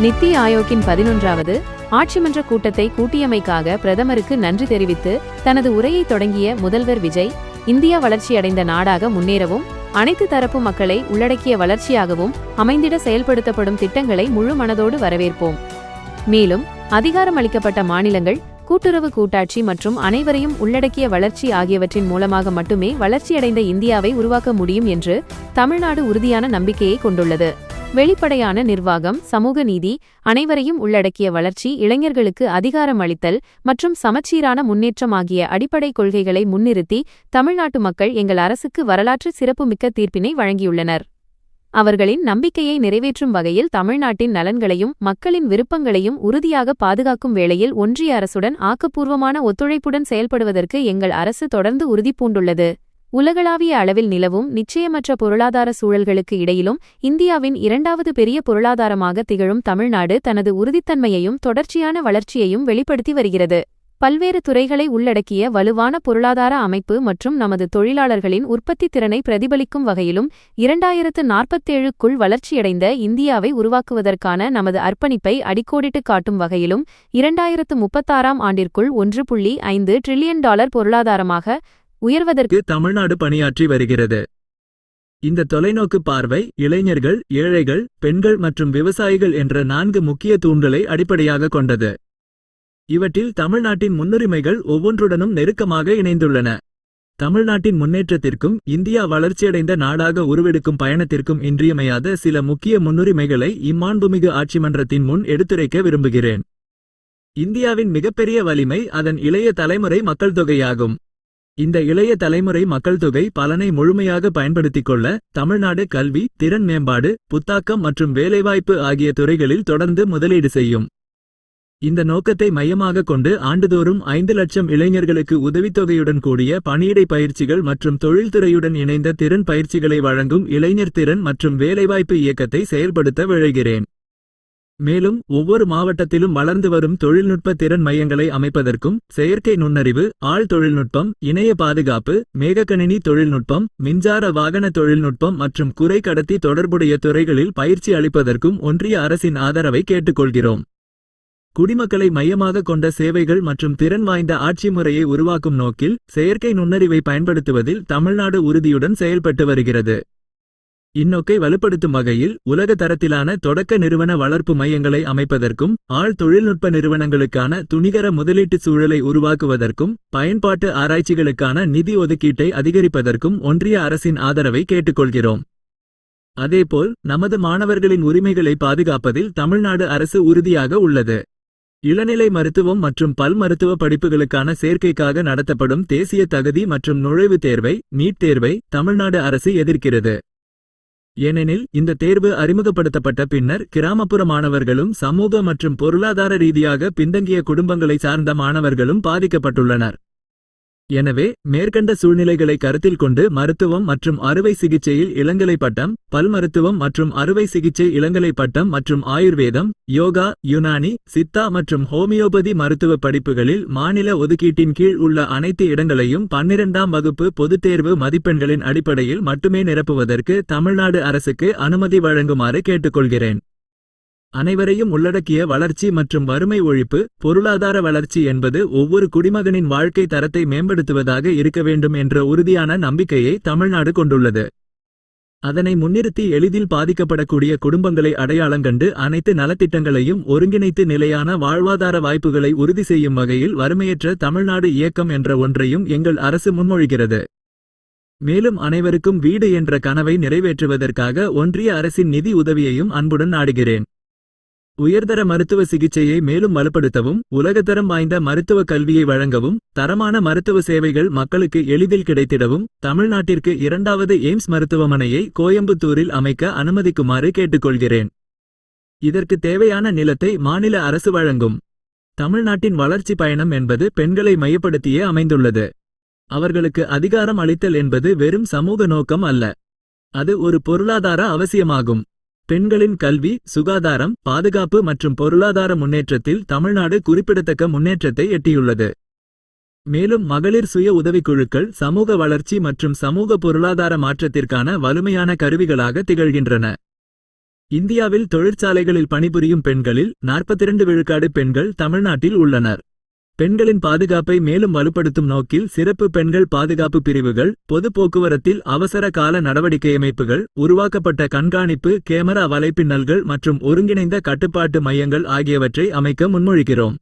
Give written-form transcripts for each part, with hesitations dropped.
நித்தி ஆயோக்கின் 11வது ஆட்சிமன்ற கூட்டத்தை கூட்டியமைக்காக பிரதமருக்கு நன்றி தெரிவித்து தனது உரையை தொடங்கிய முதல்வர் விஜய், இந்தியா வளர்ச்சியடைந்த நாடாக முன்னேறவும் அனைத்து தரப்பு மக்களை உள்ளடக்கிய வளர்ச்சியாகவும் அமைந்திட செயல்படுத்தப்படும் திட்டங்களை முழு மனதோடு வரவேற்போம். மேலும் அதிகாரம் அளிக்கப்பட்ட மாநிலங்கள் கூட்டுறவு கூட்டாட்சி மற்றும் அனைவரையும் உள்ளடக்கிய வளர்ச்சி ஆகியவற்றின் மூலமாக மட்டுமே வளர்ச்சியடைந்த இந்தியாவை உருவாக்க முடியும் என்று தமிழ்நாடு உறுதியான நம்பிக்கையை கொண்டுள்ளது. வெளிப்படையான நிர்வாகம், சமூக நீதி, அனைவரையும் உள்ளடக்கிய வளர்ச்சி, இளைஞர்களுக்கு அதிகாரம் அளித்தல் மற்றும் சமச்சீரான முன்னேற்றம் ஆகிய அடிப்படை கொள்கைகளை முன்னிறுத்தி தமிழ்நாட்டு மக்கள் எங்கள் அரசுக்கு வரலாற்று சிறப்புமிக்க தீர்ப்பினை வழங்கியுள்ளனர். அவர்களின் நம்பிக்கையை நிறைவேற்றும் வகையில் தமிழ்நாட்டின் நலன்களையும் மக்களின் விருப்பங்களையும் உறுதியாக பாதுகாக்கும் வேளையில் ஒன்றிய அரசுடன் ஆக்கப்பூர்வமான ஒத்துழைப்புடன் செயல்படுவதற்கு எங்கள் அரசு தொடர்ந்து உறுதிபூண்டுள்ளது. உலகளாவிய அளவில் நிலவும் நிச்சயமற்ற பொருளாதார சூழல்களுக்கு இடையிலும் இந்தியாவின் 2வது பெரிய பொருளாதாரமாக திகழும் தமிழ்நாடு தனது உறுதித்தன்மையையும் தொடர்ச்சியான வளர்ச்சியையும் வெளிப்படுத்தி வருகிறது. பல்வேறு துறைகளை உள்ளடக்கிய வலுவான பொருளாதார அமைப்பு மற்றும் நமது தொழிலாளர்களின் உற்பத்தி திறனை பிரதிபலிக்கும் வகையிலும் 2047க்குள் வளர்ச்சியடைந்த இந்தியாவை உருவாக்குவதற்கான நமது அர்ப்பணிப்பை அடிக்கோடிட்டு காட்டும் வகையிலும் 2036ஆம் ஆண்டிற்குள் $1.5 டிரில்லியன் பொருளாதாரமாக உயர்வதற்கு தமிழ்நாடு பணியாற்றி வருகிறது. இந்த தொலைநோக்கு பார்வை இளைஞர்கள், ஏழைகள், பெண்கள் மற்றும் விவசாயிகள் என்ற 4 முக்கிய தூண்களை அடிப்படையாக கொண்டது. இவற்றில் தமிழ்நாட்டின் முன்னுரிமைகள் ஒவ்வொன்றுடனும் நெருக்கமாக இணைந்துள்ளன. தமிழ்நாட்டின் முன்னேற்றத்திற்கும் இந்தியா வளர்ச்சியடைந்த நாடாக உருவெடுக்கும் பயணத்திற்கும் இன்றியமையாத சில முக்கிய முன்னுரிமைகளை இம்மாண்புமிகு ஆட்சிமன்றத்தின் முன் எடுத்துரைக்க விரும்புகிறேன். இந்தியாவின் மிகப்பெரிய வலிமை அதன் இளைய தலைமுறை மக்கள் தொகையாகும். இந்த இளைய தலைமுறை மக்கள் தொகை பலனை முழுமையாக பயன்படுத்திக் கொள்ள தமிழ்நாடு கல்வி, திறன் மேம்பாடு, புத்தாக்கம் மற்றும் வேலைவாய்ப்பு ஆகிய துறைகளில் தொடர்ந்து முதலீடு செய்யும். இந்த நோக்கத்தை மையமாக கொண்டு ஆண்டுதோறும் 5 லட்சம் இளைஞர்களுக்கு உதவித்தொகையுடன் கூடிய பணியிடை பயிற்சிகள் மற்றும் தொழில்துறையுடன் இணைந்த திறன் பயிற்சிகளை வழங்கும் இளைஞர் திறன் மற்றும் வேலைவாய்ப்பு இயக்கத்தை செயல்படுத்த விழைகிறேன். மேலும் ஒவ்வொரு மாவட்டத்திலும் வளர்ந்து வரும் தொழில்நுட்ப திறன் மையங்களை அமைப்பதற்கும் செயற்கை நுண்ணறிவு, ஆழ் தொழில்நுட்பம், இணைய பாதுகாப்பு, மேகக்கணினி தொழில்நுட்பம், மின்சார வாகன தொழில்நுட்பம் மற்றும் குறை கடத்தி தொடர்புடைய துறைகளில் பயிற்சி அளிப்பதற்கும் ஒன்றிய அரசின் ஆதரவை கேட்டுக்கொள்கிறோம். குடிமக்களை மையமாக கொண்ட சேவைகள் மற்றும் திறன் வாய்ந்த ஆட்சி முறையை உருவாக்கும் நோக்கில் செயற்கை நுண்ணறிவை பயன்படுத்துவதில் தமிழ்நாடு உறுதியுடன் செயல்பட்டு வருகிறது. இந்நோக்கை வலுப்படுத்தும் வகையில் உலக தரத்திலான தொடக்க நிறுவன வளர்ப்பு மையங்களை அமைப்பதற்கும் ஆழ் தொழில்நுட்ப நிறுவனங்களுக்கான துணிகர முதலீட்டு சூழலை உருவாக்குவதற்கும் பயன்பாட்டு ஆராய்ச்சிகளுக்கான நிதி ஒதுக்கீட்டை அதிகரிப்பதற்கும் ஒன்றிய அரசின் ஆதரவை கேட்டுக்கொள்கிறோம். அதேபோல் நமது மாணவர்களின் உரிமைகளை பாதுகாப்பதில் தமிழ்நாடு அரசு உறுதியாக உள்ளது. இளநிலை மருத்துவம் மற்றும் பல் மருத்துவ படிப்புகளுக்கான சேர்க்கைக்காக நடத்தப்படும் தேசிய தகுதி மற்றும் நுழைவுத் தேர்வை, நீட் தேர்வை தமிழ்நாடு அரசு எதிர்க்கிறது. ஏனெனில் இந்த தேர்வு அறிமுகப்படுத்தப்பட்ட பின்னர் கிராமப்புற மாணவர்களும் சமூக மற்றும் பொருளாதார ரீதியாக பின்தங்கிய குடும்பங்களை சார்ந்த மாணவர்களும் பாதிக்கப்பட்டுள்ளனர். எனவே மேற்கண்ட சூழ்நிலைகளை கருத்தில் கொண்டு மருத்துவம் மற்றும் அறுவை சிகிச்சையில் இளங்கலை பட்டம், பல் மருத்துவம் மற்றும் அறுவை சிகிச்சை இளங்கலை பட்டம் மற்றும் ஆயுர்வேதம், யோகா, யுனானி, சித்தா மற்றும் ஹோமியோபதி மருத்துவ படிப்புகளில் மாநில ஒதுக்கீட்டின் கீழ் உள்ள அனைத்து இடங்களையும் 12ஆம் வகுப்பு பொதுத் தேர்வு மதிப்பெண்களின் அடிப்படையில் மட்டுமே நிரப்புவதற்கு தமிழ்நாடு அரசுக்கு அனுமதி வழங்குமாறு கேட்டுக்கொள்கிறேன். அனைவரையும் உள்ளடக்கிய வளர்ச்சி மற்றும் வறுமை ஒழிப்பு, பொருளாதார வளர்ச்சி என்பது ஒவ்வொரு குடிமகனின் வாழ்க்கை தரத்தை மேம்படுத்துவதாக இருக்க வேண்டும் என்ற உறுதியான நம்பிக்கையை தமிழ்நாடு கொண்டுள்ளது. அதனை முன்னிறுத்தி எளிதில் பாதிக்கப்படக்கூடிய குடும்பங்களை அடையாளங்கண்டு அனைத்து நலத்திட்டங்களையும் ஒருங்கிணைத்து நிலையான வாழ்வாதார வாய்ப்புகளை உறுதி செய்யும் வகையில் வறுமையற்ற தமிழ்நாடு இயக்கம் என்ற ஒன்றையும் எங்கள் அரசு முன்மொழிகிறது. மேலும் அனைவருக்கும் வீடு என்ற கனவை நிறைவேற்றுவதற்காக ஒன்றிய அரசின் நிதி உதவியையும் அன்புடன் நாடுகிறேன். உயர்தர மருத்துவ சிகிச்சையை மேலும் வலுப்படுத்தவும், உலகத்தரம் வாய்ந்த மருத்துவ கல்வியை வழங்கவும், தரமான மருத்துவ சேவைகள் மக்களுக்கு எளிதில் கிடைத்திடவும் தமிழ்நாட்டிற்கு 2வது எய்ம்ஸ் மருத்துவமனையை கோயம்புத்தூரில் அமைக்க அனுமதிக்குமாறு கேட்டுக்கொள்கிறேன். இதற்கு தேவையான நிலத்தை மாநில அரசு வழங்கும். தமிழ்நாட்டின் வளர்ச்சி பயணம் என்பது பெண்களை மையப்படுத்தியே அமைந்துள்ளது. அவர்களுக்கு அதிகாரம் அளித்தல் என்பது வெறும் சமூக நோக்கம் அல்ல, அது ஒரு பொருளாதார அவசியமாகும். பெண்களின் கல்வி, சுகாதாரம், பாதுகாப்பு மற்றும் பொருளாதார முன்னேற்றத்தில் தமிழ்நாடு குறிப்பிடத்தக்க முன்னேற்றத்தை எட்டியுள்ளது. மேலும் மகளிர் சுய உதவிக்குழுக்கள் சமூக வளர்ச்சி மற்றும் சமூக பொருளாதார மாற்றத்திற்கான வலிமையான கருவிகளாக திகழ்கின்றன. இந்தியாவில் தொழிற்சாலைகளில் பணிபுரியும் பெண்களில் 42 விழுக்காடு பெண்கள் தமிழ்நாட்டில் உள்ளனர். பெண்களின் பாதுகாப்பை மேலும் வலுப்படுத்தும் நோக்கில் சிறப்பு பெண்கள் பாதுகாப்பு பிரிவுகள், பொது போக்குவரத்தில் அவசர கால நடவடிக்கை அமைப்புகள், உருவாக்கப்பட்ட கண்காணிப்பு கேமரா வலைப்பின்னல்கள் மற்றும் ஒருங்கிணைந்த கட்டுப்பாட்டு மையங்கள் ஆகியவற்றை அமைக்க முன்மொழிகிறோம்.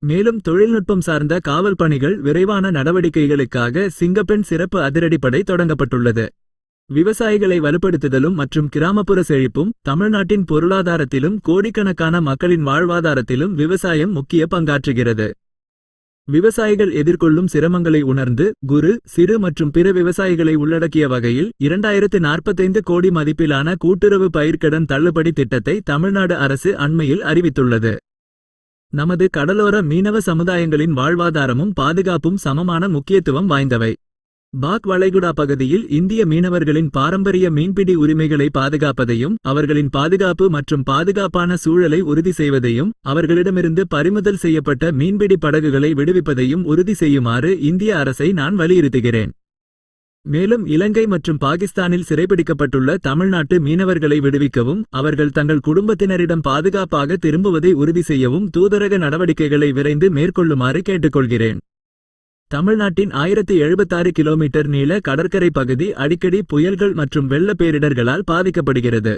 மேலும் தொழில்நுட்பம் சார்ந்த காவல் பணிகள் விரைவான நடவடிக்கைகளுக்காக சிங்கப்பெண் சிறப்பு அதிரடிப்படை தொடங்கப்பட்டுள்ளது. விவசாயிகளை வலுப்படுத்துதலும் மற்றும் கிராமப்புற செழிப்பும் தமிழ்நாட்டின் பொருளாதாரத்திலும் கோடிக்கணக்கான மக்களின் வாழ்வாதாரத்திலும் விவசாயம் முக்கிய பங்காற்றுகிறது. விவசாயிகள் எதிர்கொள்ளும் சிரமங்களை உணர்ந்து குறு, சிறு மற்றும் பிற விவசாயிகளை உள்ளடக்கிய வகையில் 2045 கோடி மதிப்பிலான கூட்டுறவு பயிர்க்கடன் தள்ளுபடி திட்டத்தை தமிழ்நாடு அரசு அண்மையில் அறிவித்துள்ளது. நமது கடலோர மீனவ சமுதாயங்களின் வாழ்வாதாரமும் பாதுகாப்பும் சமமான முக்கியத்துவம் வாய்ந்தவை. பாக் வளைகுடா பகுதியில் இந்திய மீனவர்களின் பாரம்பரிய மீன்பிடி உரிமைகளை பாதுகாப்பதையும் அவர்களின் பாதுகாப்பு மற்றும் பாதுகாப்பான சூழலை உறுதி செய்வதையும் அவர்களிடமிருந்து பறிமுதல் செய்யப்பட்ட மீன்பிடி படகுகளை விடுவிப்பதையும் உறுதி செய்யுமாறு இந்திய அரசை நான் வலியுறுத்துகிறேன். மேலும் இலங்கை மற்றும் பாகிஸ்தானில் சிறைபிடிக்கப்பட்டுள்ள தமிழ்நாட்டு மீனவர்களை விடுவிக்கவும் அவர்கள் தங்கள் குடும்பத்தினரிடம் பாதுகாப்பாக திரும்புவதை உறுதி செய்யவும் தூதரக நடவடிக்கைகளை விரைந்து மேற்கொள்ளுமாறு கேட்டுக்கொள்கிறேன். தமிழ்நாட்டின் 1076 கிலோமீட்டர் நீள கடற்கரை பகுதி அடிக்கடி புயல்கள் மற்றும் வெள்ள பேரிடர்களால் பாதிக்கப்படுகிறது.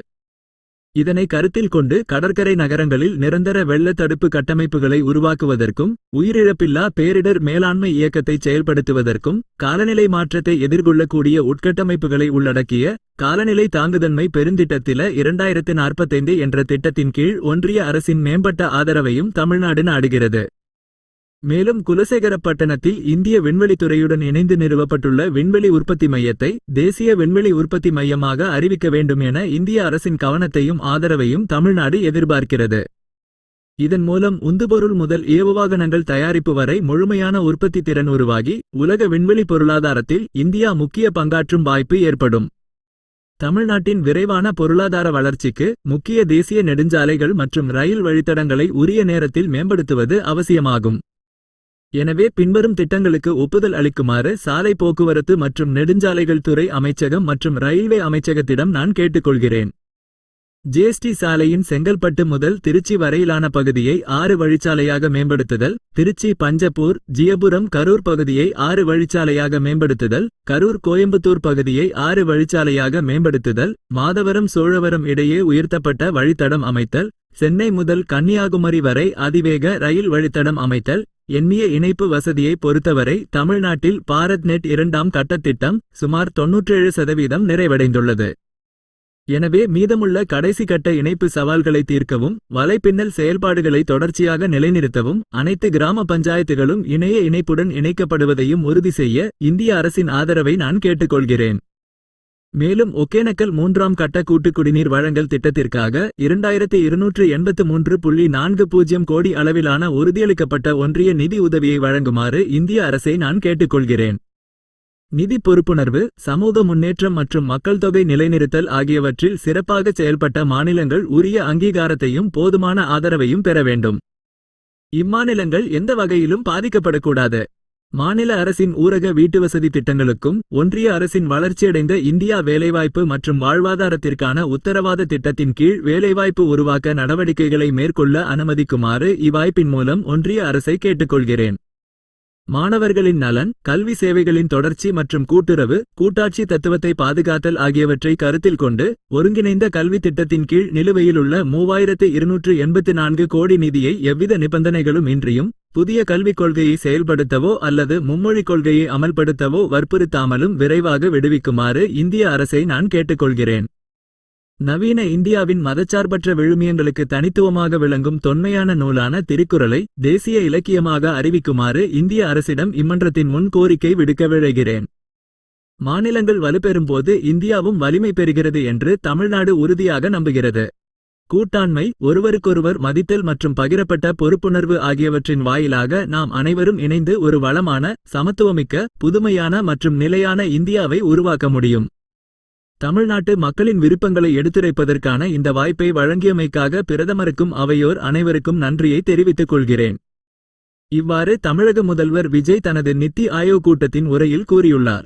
இதனை கருத்தில் கொண்டு கடற்கரை நகரங்களில் நிரந்தர வெள்ள தடுப்பு கட்டமைப்புகளை உருவாக்குவதற்கும் உயிரிழப்பில்லா பேரிடர் மேலாண்மை இயக்கத்தை செயல்படுத்துவதற்கும் காலநிலை மாற்றத்தை எதிர்கொள்ளக்கூடிய உட்கட்டமைப்புகளை உள்ளடக்கிய காலநிலை தாங்குதன்மை பெருந்திட்டத்தில 2045 என்ற திட்டத்தின் கீழ் ஒன்றிய அரசின் மேம்பட்ட ஆதரவையும் தமிழ்நாடு நாடுகிறது. மேலும் குலசேகரப்பட்டணத்தில் இந்திய விண்வெளித்துறையுடன் இணைந்து நிறுவப்பட்டுள்ள விண்வெளி உற்பத்தி மையத்தை தேசிய விண்வெளி உற்பத்தி மையமாக அறிவிக்க வேண்டும் என இந்திய அரசின் கவனத்தையும் ஆதரவையும் தமிழ்நாடு எதிர்பார்க்கிறது. இதன் மூலம் உந்துபொருள் முதல் ஏவுவாகனங்கள் தயாரிப்பு வரை முழுமையான உற்பத்தி திறன் உருவாகி உலக விண்வெளி பொருளாதாரத்தில் இந்தியா முக்கிய பங்காற்றும் வாய்ப்பு ஏற்படும். தமிழ்நாட்டின் விரைவான பொருளாதார வளர்ச்சிக்கு முக்கிய தேசிய நெடுஞ்சாலைகள் மற்றும் ரயில் வழித்தடங்களை உரிய நேரத்தில் மேம்படுத்துவது அவசியமாகும். எனவே பின்வரும் திட்டங்களுக்கு ஒப்புதல் அளிக்குமாறு சாலை போக்குவரத்து மற்றும் நெடுஞ்சாலைகள் துறை அமைச்சகம் மற்றும் ரயில்வே அமைச்சகத்திடம் நான் கேட்டுக்கொள்கிறேன். ஜிஎஸ்டி சாலையின் செங்கல்பட்டு முதல் திருச்சி வரையிலான பகுதியை 6 வழிச்சாலையாக மேம்படுத்துதல், திருச்சி பஞ்சப்பூர் ஜியபுரம் கரூர் பகுதியை 6 வழிச்சாலையாக மேம்படுத்துதல், கரூர் கோயம்புத்தூர் பகுதியை 6 வழிச்சாலையாக மேம்படுத்துதல், மாதவரம் சோழவரம் இடையே உயர்த்தப்பட்ட வழித்தடம் அமைத்தல், சென்னை முதல் கன்னியாகுமரி வரை அதிவேக ரயில் வழித்தடம் அமைத்தல், எண்ணிய இணைப்பு வசதியை பொறுத்தவரை தமிழ்நாட்டில் பாரத் நெட் 2ஆம் கட்டத்திட்டம் சுமார் 97% நிறைவடைந்துள்ளது. எனவே மீதமுள்ள கடைசி கட்ட இணைப்பு சவால்களை தீர்க்கவும் வலைப்பின்னல் செயல்பாடுகளை தொடர்ச்சியாக நிலைநிறுத்தவும் அனைத்து கிராம பஞ்சாயத்துகளும் இணைய இணைப்புடன் இணைக்கப்படுவதையும் உறுதி செய்ய இந்திய அரசின் ஆதரவை நான் கேட்டுக்கொள்கிறேன். மேலும் ஒகேனக்கல் 3ஆம் கட்ட கூட்டு குடிநீர் வழங்கல் திட்டத்திற்காக 2283.40 கோடி அளவிலான உறுதியளிக்கப்பட்ட ஒன்றிய நிதி உதவியை வழங்குமாறு இந்திய அரசை நான் கேட்டுக்கொள்கிறேன். நிதி பொறுப்புணர்வு, சமூக முன்னேற்றம் மற்றும் மக்கள் தொகை நிலைநிறுத்தல் ஆகியவற்றில் சிறப்பாக செயல்பட்ட மாநிலங்கள் உரிய அங்கீகாரத்தையும் போதுமான ஆதரவையும் பெற வேண்டும். இம்மாநிலங்கள் எந்த வகையிலும் பாதிக்கப்படக்கூடாது. மாநில அரசின் ஊரக வீட்டுவசதி திட்டங்களுக்கும் ஒன்றிய அரசின் வளர்ச்சியடைந்த இந்தியா வேலைவாய்ப்பு மற்றும் வாழ்வாதாரத்திற்கான உத்தரவாத திட்டத்தின் கீழ் வேலைவாய்ப்பு உருவாக்க நடவடிக்கைகளை மேற்கொள்ள அனுமதிக்குமாறு இவ்வாய்ப்பின் மூலம் ஒன்றிய அரசை கேட்டுக்கொள்கிறேன். மாணவர்களின் நலன், கல்வி சேவைகளின் தொடர்ச்சி மற்றும் கூட்டுறவு, கூட்டாட்சி தத்துவத்தை பாதுகாத்தல் ஆகியவற்றை கருத்தில் கொண்டு ஒருங்கிணைந்த கல்வி திட்டத்தின் கீழ் நிலுவையிலுள்ள 3284 கோடி நிதியை எவ்வித நிபந்தனைகளும் இன்றியும் புதிய கல்விக் கொள்கையை செயல்படுத்தவோ அல்லது மும்மொழிக் கொள்கையை அமல்படுத்தவோ வற்புறுத்தாமலும் விரைவாக விடுவிக்குமாறு இந்திய அரசை நான் கேட்டுக்கொள்கிறேன். நவீன இந்தியாவின் மதச்சார்பற்ற விழுமியங்களுக்கு தனித்துவமாக விளங்கும் தொன்மையான நூலான திருக்குறளை தேசிய இலக்கியமாக அறிவிக்குமாறு இந்திய அரசிடம் இம்மன்றத்தின் முன் கோரிக்கை விடுக்க விழைகிறேன். மாநிலங்கள் வலுப்பெறும்போது இந்தியாவும் வலிமை பெறுகிறது என்று தமிழ்நாடு உறுதியாக நம்புகிறது. கூட்டாண்மை, ஒருவருக்கொருவர் மதித்தல் மற்றும் பகிரப்பட்ட பொறுப்புணர்வு ஆகியவற்றின் வாயிலாக நாம் அனைவரும் இணைந்து ஒரு வளமான, சமத்துவமிக்க, புதுமையான மற்றும் நிலையான இந்தியாவை உருவாக்க முடியும். தமிழ்நாட்டு மக்களின் விருப்பங்களை எடுத்துரைப்பதற்கான இந்த வாய்ப்பை வழங்கியமைக்காக பிரதமருக்கும் அவையோர் அனைவருக்கும் நன்றியை தெரிவித்துக் கொள்கிறேன். இவ்வாறு தமிழக முதல்வர் விஜய் தனது நித்தி ஆயோக் கூட்டத்தின் உரையில் கூறியுள்ளார்.